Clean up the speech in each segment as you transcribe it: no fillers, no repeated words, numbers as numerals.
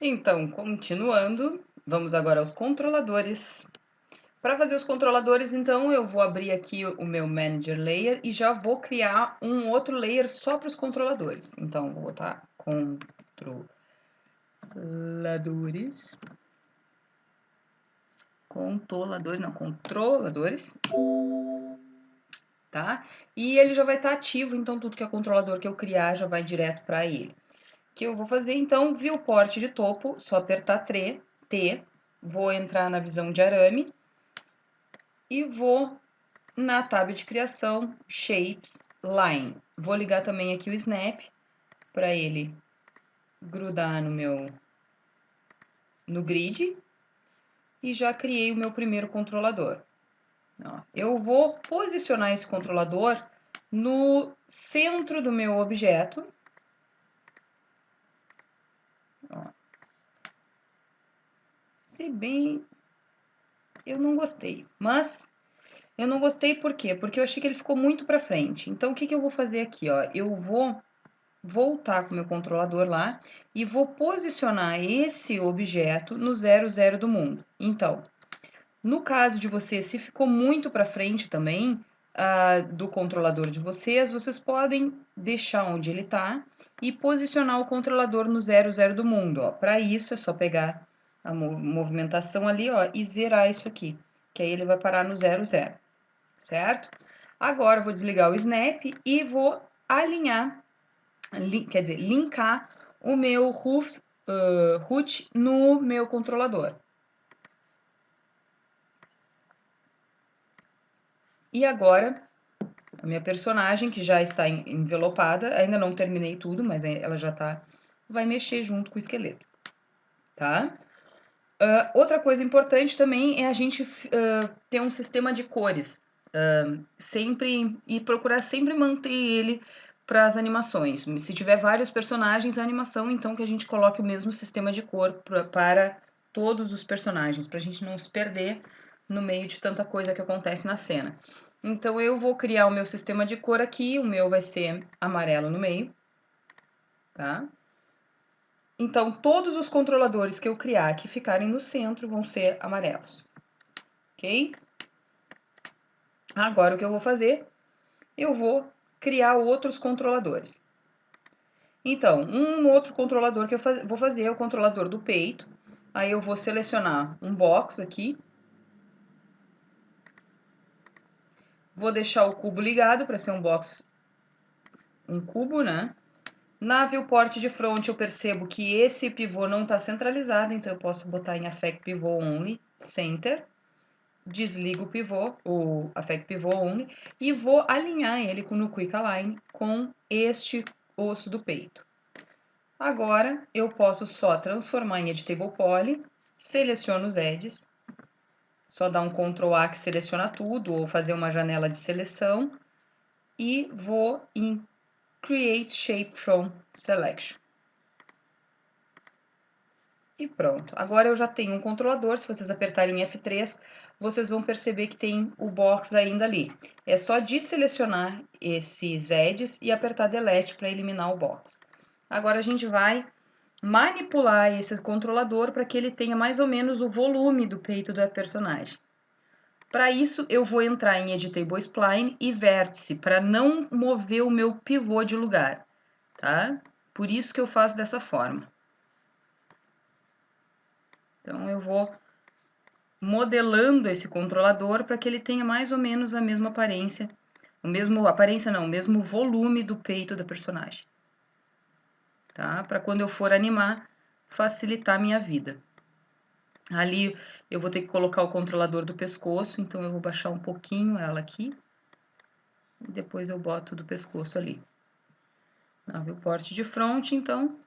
Então, continuando, vamos agora aos controladores. Para fazer os controladores, então, eu vou abrir aqui o meu Manager Layer e já vou criar um outro layer só para os controladores. Então, vou botar controladores. Controladores. Tá? E ele já vai estar ativo, então tudo que é controlador que eu criar já vai direto para ele. O que eu vou fazer, então, viewport de topo, só apertar T, vou entrar na visão de arame e vou na tab de criação, Shapes, Line. Vou ligar também aqui o Snap para ele grudar no grid e já criei o meu primeiro controlador. Eu vou posicionar esse controlador no centro do meu objeto. Se bem, eu não gostei, mas eu não gostei por quê? Porque eu achei que ele ficou muito para frente. Então, o que que eu vou fazer aqui, ó? Eu vou voltar com o meu controlador lá e vou posicionar esse objeto no 0, 0 do mundo. Então, no caso de você, se ficou muito para frente também do controlador de vocês, vocês podem deixar onde ele está e posicionar o controlador no 0, 0 do mundo. Para isso, é só pegar a movimentação ali, ó, e zerar isso aqui, que aí ele vai parar no 0, 0, certo? Agora, eu vou desligar o Snap e vou alinhar, quer dizer, linkar o meu root no meu controlador. E agora, a minha personagem, que já está envelopada, ainda não terminei tudo, mas ela já tá, vai mexer junto com o esqueleto, tá? Outra coisa importante também é a gente ter um sistema de cores, sempre, e procurar sempre manter ele para as animações. Se tiver vários personagens, a animação, então, que a gente coloque o mesmo sistema de cor para todos os personagens, para a gente não se perder no meio de tanta coisa que acontece na cena. Então, eu vou criar o meu sistema de cor aqui, o meu vai ser amarelo no meio, tá? Então, todos os controladores que eu criar que ficarem no centro vão ser amarelos, ok? Agora, o que eu vou fazer? Eu vou criar outros controladores. Então, um outro controlador que eu vou fazer é o controlador do peito. Aí eu vou selecionar um box aqui. Vou deixar o cubo ligado para ser um box, um cubo, né? Na viewport de front eu percebo que esse pivô não está centralizado, então eu posso botar em Affect Pivot Only, Center. Desligo o pivô, o Affect Pivot Only, e vou alinhar ele no Quick Align com este osso do peito. Agora, eu posso só transformar em Editable Poly, seleciono os edges, só dar um Ctrl A que seleciona tudo, ou fazer uma janela de seleção, e vou em Create Shape from Selection. E pronto. Agora eu já tenho um controlador, se vocês apertarem F3, vocês vão perceber que tem o box ainda ali. É só desselecionar esses edges e apertar Delete para eliminar o box. Agora a gente vai manipular esse controlador para que ele tenha mais ou menos o volume do peito da personagem. Para isso, eu vou entrar em Editable Spline e Vértice, para não mover o meu pivô de lugar, tá? Por isso que eu faço dessa forma. Então, eu vou modelando esse controlador para que ele tenha mais ou menos a mesma aparência, o mesmo volume do peito da personagem, tá? Para quando eu for animar, facilitar a minha vida. Ali eu vou ter que colocar o controlador do pescoço, então eu vou baixar um pouquinho ela aqui. E depois eu boto do pescoço ali. Na viewport de front, então,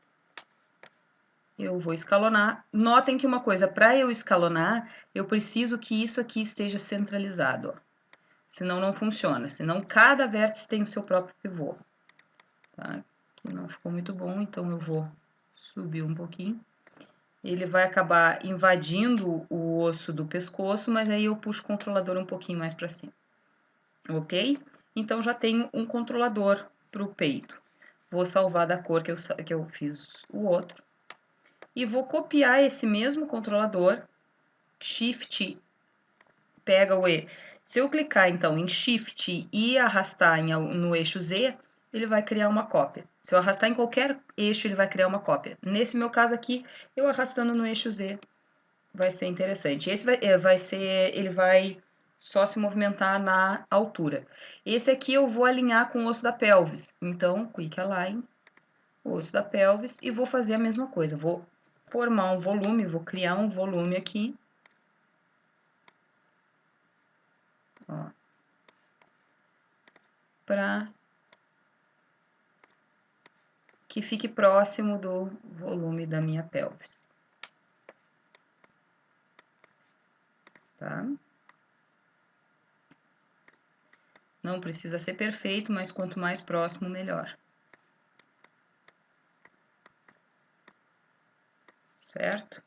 eu vou escalonar. Notem que uma coisa, para eu escalonar, eu preciso que isso aqui esteja centralizado, ó. Senão não funciona, senão cada vértice tem o seu próprio pivô. Tá? Aqui não ficou muito bom, então eu vou subir um pouquinho. Ele vai acabar invadindo o osso do pescoço, mas aí eu puxo o controlador um pouquinho mais para cima. Ok? Então, já tenho um controlador para o peito. Vou salvar da cor que eu fiz o outro. e vou copiar esse mesmo controlador, Shift, pega o E. Se eu clicar, então, em Shift e arrastar no eixo Z, ele vai criar uma cópia. Se eu arrastar em qualquer eixo, ele vai criar uma cópia. Nesse meu caso aqui, eu arrastando no eixo Z, vai ser interessante. Esse ele vai só se movimentar na altura. Esse aqui eu vou alinhar com o osso da pelvis. Então, Quick Align, o osso da pelvis, e vou fazer a mesma coisa. Vou formar um volume, vou criar um volume aqui. Para que fique próximo do volume da minha pelvis. Tá? Não precisa ser perfeito, mas quanto mais próximo, melhor. Certo?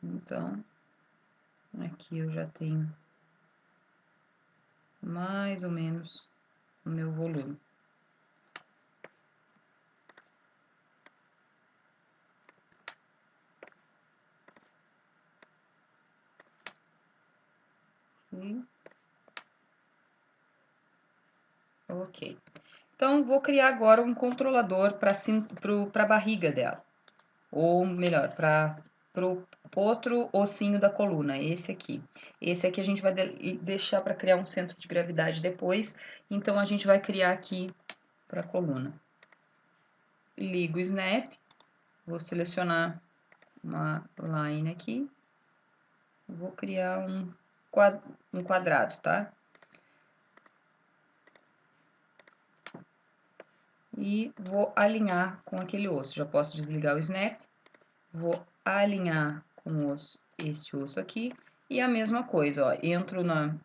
Então, aqui eu já tenho mais ou menos o meu volume. Ok. Então, vou criar agora um controlador para a barriga dela. Ou melhor, para o outro ossinho da coluna, esse aqui. Esse aqui a gente vai deixar para criar um centro de gravidade depois. Então, a gente vai criar aqui para a coluna. Ligo o Snap. Vou selecionar uma line aqui. Vou criar um quadrado, tá? E vou alinhar com aquele osso. Já posso desligar o Snap. Vou alinhar com o osso, esse osso aqui. E a mesma coisa, ó. Entro na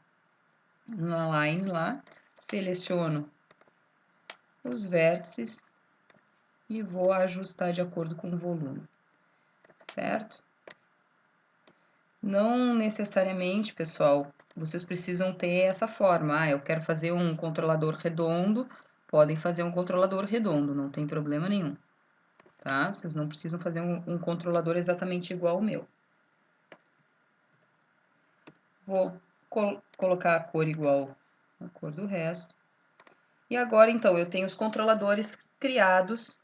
line lá, seleciono os vértices e vou ajustar de acordo com o volume. Certo? Não necessariamente, pessoal, vocês precisam ter essa forma. Ah, eu quero fazer um controlador redondo, podem fazer um controlador redondo, não tem problema nenhum. Tá? Vocês não precisam fazer um controlador exatamente igual ao meu. Vou colocar a cor igual à cor do resto. E agora, então, eu tenho os controladores criados.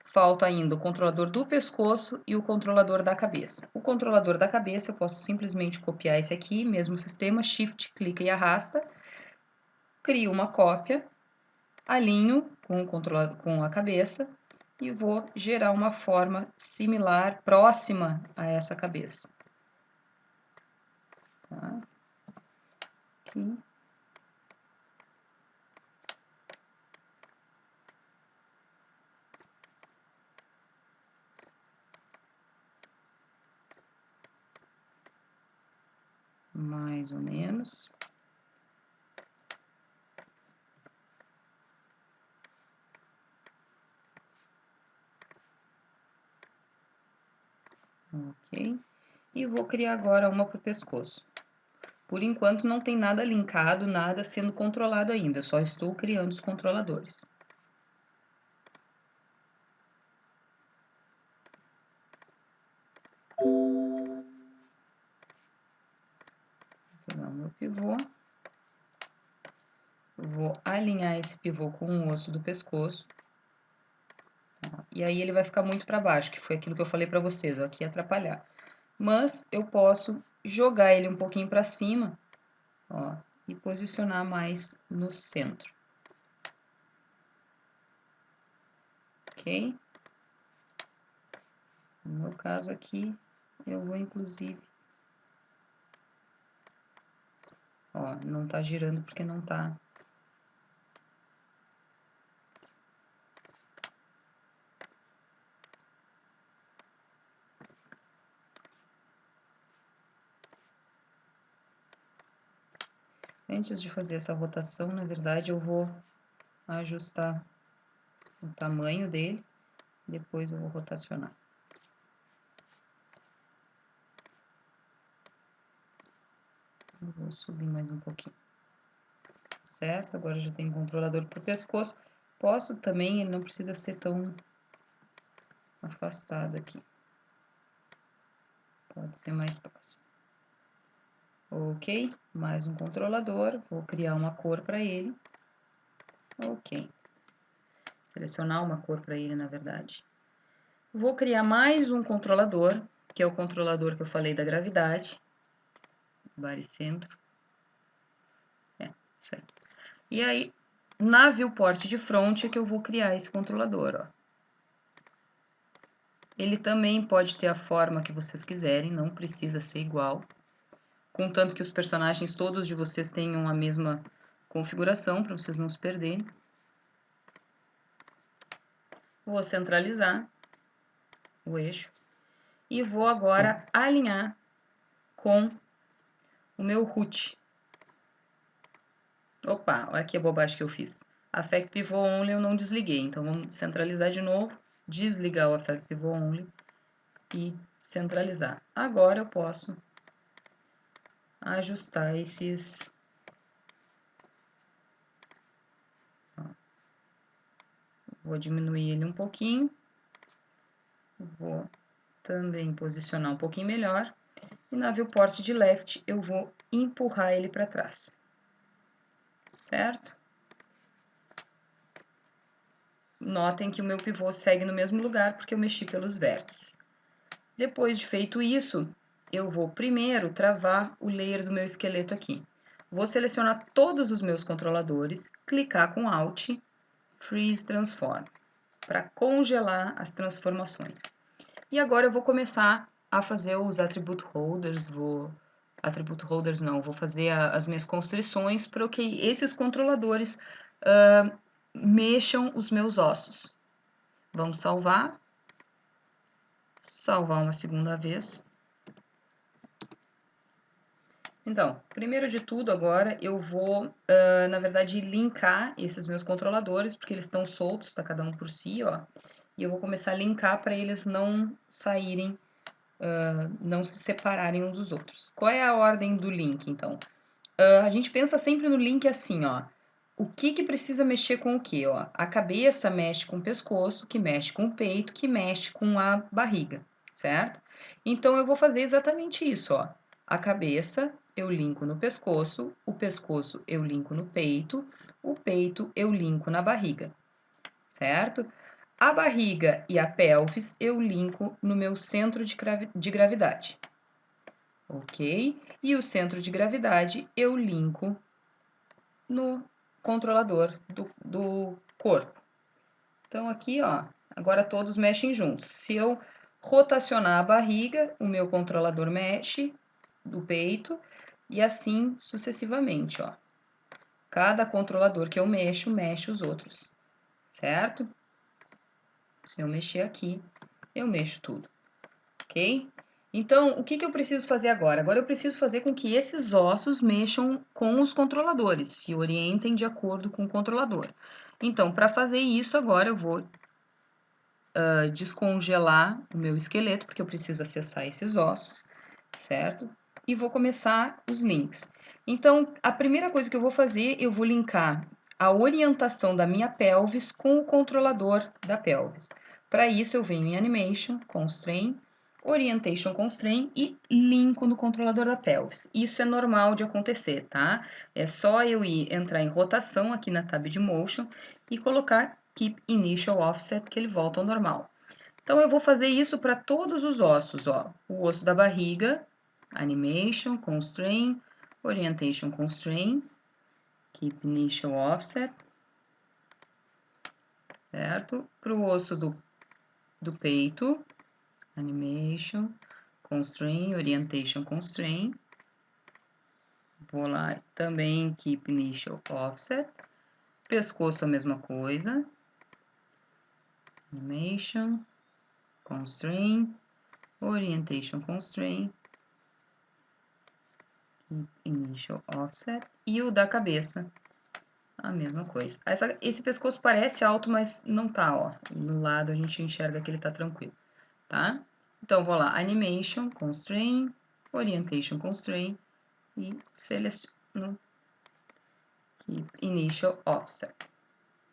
Falta ainda o controlador do pescoço e o controlador da cabeça. O controlador da cabeça, eu posso simplesmente copiar esse aqui, mesmo sistema, Shift, clica e arrasta. Crio uma cópia, alinho com o controlador com a cabeça e vou gerar uma forma similar, próxima a essa cabeça. Tá? Aqui. Mais ou menos. Ok. E vou criar agora uma para o pescoço. Por enquanto não tem nada linkado, nada sendo controlado ainda, só estou criando os controladores. Vou pegar o meu pivô. Vou alinhar esse pivô com o osso do pescoço. E aí ele vai ficar muito para baixo, que foi aquilo que eu falei para vocês, ó, aqui atrapalhar. Mas eu posso jogar ele um pouquinho para cima, ó, e posicionar mais no centro. Ok? No meu caso aqui, eu vou inclusive... Ó, não tá girando porque não tá... Antes de fazer essa rotação, na verdade, eu vou ajustar o tamanho dele, depois eu vou rotacionar. Eu vou subir mais um pouquinho. Certo? Agora já tem controlador para o pescoço. Posso também, ele não precisa ser tão afastado aqui. Pode ser mais próximo. Ok, mais um controlador, vou criar uma cor para ele. Ok, selecionar uma cor para ele, na verdade. Vou criar mais um controlador, que é o controlador que eu falei da gravidade. Baricentro. Isso aí. E aí, na viewport de front é que eu vou criar esse controlador, ó. Ele também pode ter a forma que vocês quiserem, não precisa ser igual. Contanto que os personagens todos de vocês tenham a mesma configuração, para vocês não se perderem. Vou centralizar o eixo. E vou agora alinhar com o meu root. Opa, olha que bobagem que eu fiz. Affect Pivot Only eu não desliguei, então vamos centralizar de novo, desligar o Affect Pivot Only e centralizar. Agora eu posso ajustar esses... Vou diminuir ele um pouquinho, vou também posicionar um pouquinho melhor, e na viewport de left eu vou empurrar ele para trás, certo? Notem que o meu pivô segue no mesmo lugar porque eu mexi pelos vértices. Depois de feito isso, eu vou primeiro travar o layer do meu esqueleto aqui. Vou selecionar todos os meus controladores, clicar com Alt, Freeze Transform, para congelar as transformações. E agora eu vou começar a fazer os Attribute Holders, vou fazer as minhas constrições para que esses controladores mexam os meus ossos. Vamos salvar uma segunda vez. Então, primeiro de tudo agora eu vou, na verdade, linkar esses meus controladores, porque eles estão soltos, tá cada um por si, ó. E eu vou começar a linkar para eles não saírem, não se separarem uns dos outros. Qual é a ordem do link, então? A gente pensa sempre no link assim, ó. O que precisa mexer com o que, ó? A cabeça mexe com o pescoço, que mexe com o peito, que mexe com a barriga, certo? Então, eu vou fazer exatamente isso, ó. A cabeça eu linko no pescoço, o pescoço eu linko no peito, o peito eu linko na barriga, certo? A barriga e a pelvis eu linko no meu centro de gravidade, ok? E o centro de gravidade eu linko no controlador do corpo. Então, aqui, ó, agora todos mexem juntos. Se eu rotacionar a barriga, o meu controlador mexe do peito e assim sucessivamente, ó. Cada controlador que eu mexo, mexe os outros, certo? Se eu mexer aqui, eu mexo tudo, ok? Então, o que eu preciso fazer agora? Agora eu preciso fazer com que esses ossos mexam com os controladores, se orientem de acordo com o controlador. Então, para fazer isso, agora eu vou descongelar o meu esqueleto, porque eu preciso acessar esses ossos, certo? E vou começar os links. Então, a primeira coisa que eu vou fazer, eu vou linkar a orientação da minha pelvis com o controlador da pelvis. Para isso, eu venho em Animation, Constraint, Orientation Constraint e linko no controlador da pelvis. Isso é normal de acontecer, tá? É só eu entrar em rotação aqui na tab de Motion e colocar Keep Initial Offset, que ele volta ao normal. Então, eu vou fazer isso para todos os ossos, ó. O osso da barriga, Animation, Constraint, Orientation Constraint, Keep Initial Offset, certo? Para o osso do peito, Animation, Constraint, Orientation Constraint. Vou lá também, Keep Initial Offset. Pescoço, a mesma coisa. Animation, Constraint, Orientation Constraint, Initial Offset, e o da cabeça, a mesma coisa. Esse pescoço parece alto, mas não tá, ó. No lado a gente enxerga que ele tá tranquilo, tá? Então, vou lá, Animation, Constraint, Orientation Constraint, e seleciono Initial Offset,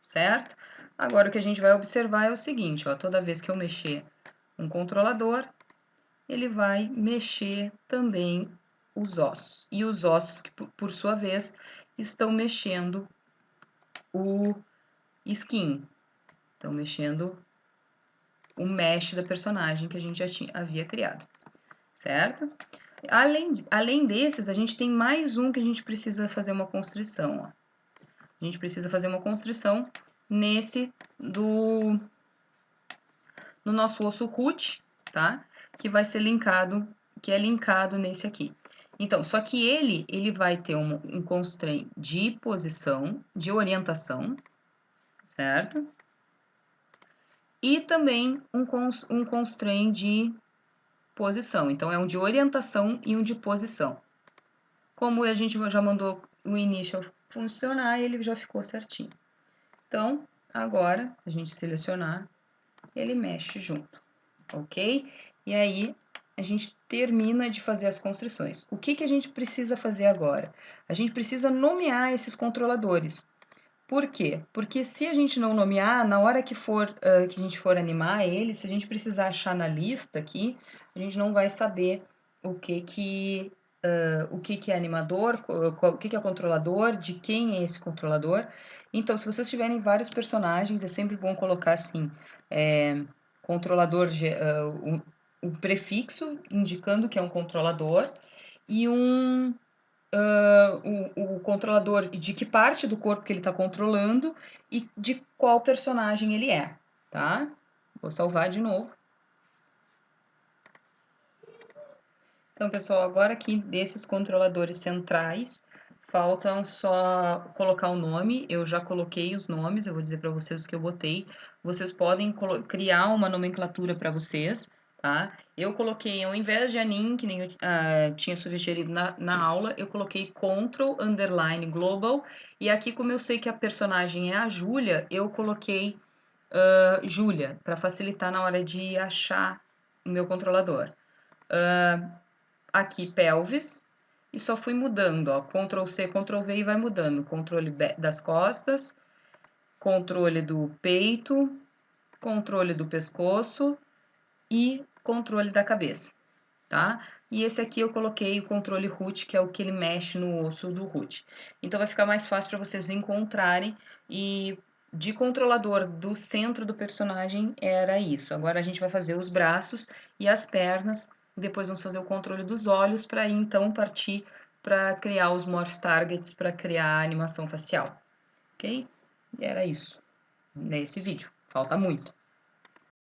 certo? Agora, o que a gente vai observar é o seguinte, ó, toda vez que eu mexer um controlador, ele vai mexer também os ossos. E os ossos que, por sua vez, estão mexendo o skin. Estão mexendo o mesh da personagem que a gente já havia criado, certo? Além desses, a gente tem mais um que a gente precisa fazer uma constrição, ó. A gente precisa fazer uma constrição nesse no nosso osso root, tá? Que vai ser linkado, que é linkado nesse aqui. Então, só que ele vai ter um constraint de posição, de orientação, certo? E também um constraint de posição. Então, é um de orientação e um de posição. Como a gente já mandou o initial funcionar, ele já ficou certinho. Então, agora, se a gente selecionar, ele mexe junto, ok? E aí, a gente termina de fazer as constrições. O que a gente precisa fazer agora? A gente precisa nomear esses controladores. Por quê? Porque se a gente não nomear, na hora que a gente for animar ele, se a gente precisar achar na lista aqui, a gente não vai saber o que é animador, o que é controlador, de quem é esse controlador. Então, se vocês tiverem vários personagens, é sempre bom colocar assim, controlador, um prefixo indicando que é um controlador e o controlador de que parte do corpo que ele está controlando e de qual personagem ele é, tá? Vou salvar de novo. Então, pessoal, agora aqui desses controladores centrais, faltam só colocar o nome. Eu já coloquei os nomes, eu vou dizer para vocês o que eu botei. Vocês podem criar uma nomenclatura para vocês, tá? Eu coloquei, ao invés de anim, que nem eu tinha sugerido na aula, eu coloquei Control _ Global. E aqui, como eu sei que a personagem é a Júlia, eu coloquei Júlia, para facilitar na hora de achar o meu controlador. Aqui pelvis, e só fui mudando, ó, Ctrl C, Ctrl V e vai mudando, controle das costas, controle do peito, controle do pescoço e controle da cabeça, tá? E esse aqui eu coloquei o controle root, que é o que ele mexe no osso do root. Então vai ficar mais fácil para vocês encontrarem, e de controlador do centro do personagem era isso. Agora a gente vai fazer os braços e as pernas. Depois vamos fazer o controle dos olhos para então partir para criar os Morph Targets para criar a animação facial, ok? E era isso nesse vídeo. Falta muito.